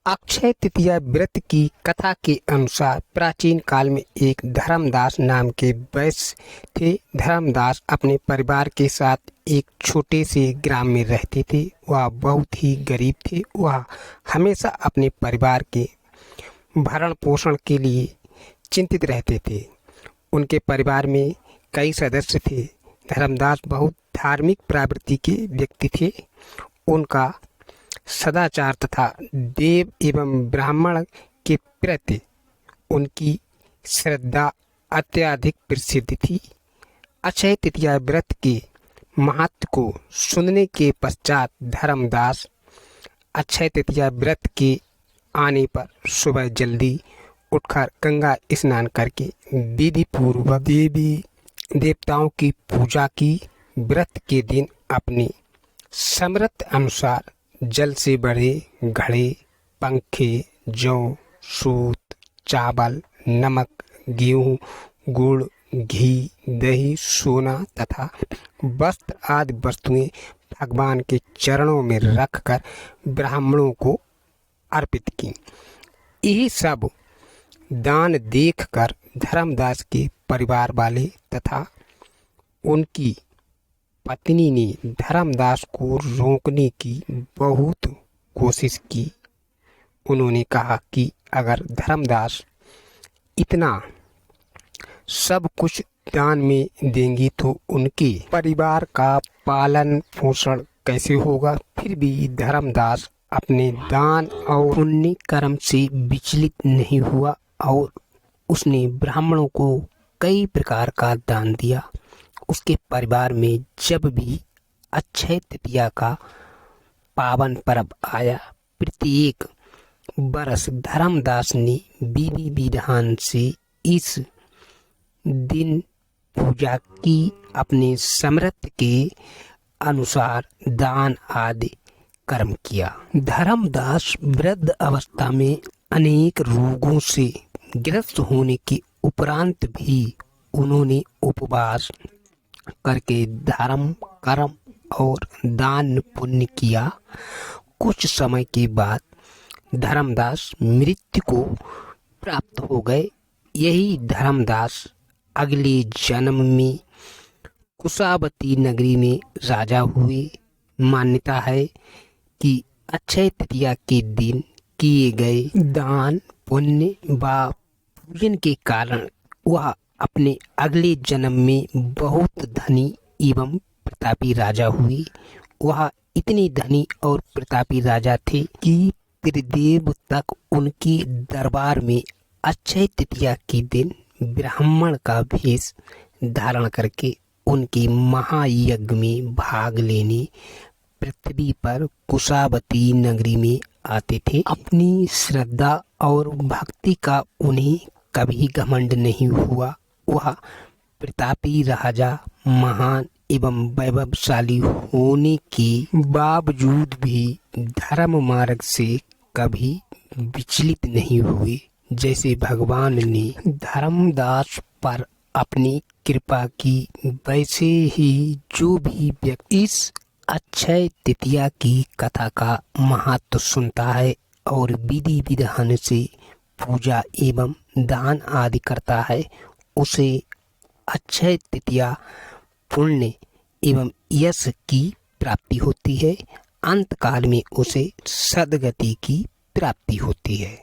अक्षय तृतीया व्रत की कथा के अनुसार प्राचीन काल में एक धर्मदास नाम के वैश्य थे। धर्मदास अपने परिवार के साथ एक छोटे से ग्राम में रहते थे। वह बहुत ही गरीब थे। वह हमेशा अपने परिवार के भरण पोषण के लिए चिंतित रहते थे। उनके परिवार में कई सदस्य थे। धर्मदास बहुत धार्मिक प्रवृत्ति के व्यक्ति थे। उनका सदाचार तथा देव एवं ब्राह्मण के प्रति उनकी श्रद्धा अत्यधिक प्रसिद्ध थी। अक्षय तृतीया व्रत के महत्व को सुनने के पश्चात धर्मदास अक्षय तृतीया व्रत के आने पर सुबह जल्दी उठकर गंगा स्नान करके विधि पूर्वक देवी देवताओं की पूजा की। व्रत के दिन अपने समर्थ अनुसार जल से बड़े घड़े, पंखे, जौ, सूत, चावल, नमक, गेहूँ, गुड़, घी, दही, सोना तथा वस्त्र आदि वस्तुएं भगवान के चरणों में रखकर ब्राह्मणों को अर्पित की। यही सब दान देखकर धर्मदास के परिवार वाले तथा उनकी पत्नी ने धर्मदास को रोकने की बहुत कोशिश की। उन्होंने कहा कि अगर धर्मदास इतना सब कुछ दान में देंगी तो उनके परिवार का पालन पोषण कैसे होगा। फिर भी धर्मदास अपने दान और पुण्य कर्म से विचलित नहीं हुआ और उसने ब्राह्मणों को कई प्रकार का दान दिया। उसके परिवार में जब भी अक्षय तृतीया का पावन पर्व आया, प्रत्येक बरस धर्मदास ने विधि विधान से इस दिन पूजा की। अपने समर्थ के अनुसार दान आदि कर्म किया। धर्मदास वृद्ध अवस्था में अनेक रोगों से ग्रस्त होने के उपरांत भी उन्होंने उपवास करके धर्म, कर्म और दान पुण्य किया। कुछ समय के बाद धर्मदास मृत्यु को प्राप्त हो गए। यही धर्मदास अगले जन्म में कुशावती नगरी में राजा हुए। मान्यता है कि अक्षय तृतीया के दिन किए गए दान, पुण्य व पूजन के कारण वह अपने अगले जन्म में बहुत धनी एवं प्रतापी राजा हुए। वह इतने धनी और प्रतापी राजा थे कि त्रिदेव तक उनके दरबार में अक्षय तृतीया के दिन ब्राह्मण का वेश धारण करके उनके महायज्ञ में भाग लेने पृथ्वी पर कुशावती नगरी में आते थे। अपनी श्रद्धा और भक्ति का उन्हें कभी घमंड नहीं हुआ। वह प्रतापी राजा महान एवं वैभवशाली होने के बावजूद भी धर्म मार्ग से कभी विचलित नहीं हुए। जैसे भगवान ने धर्मदास पर अपनी कृपा की, वैसे ही जो भी व्यक्ति इस अक्षय तृतीया की कथा का महत्व सुनता है और विधि विधान से पूजा एवं दान आदि करता है, उसे अक्षय तृतीया पुण्य एवं यश की प्राप्ति होती है। अंत काल में उसे सद्गति की प्राप्ति होती है।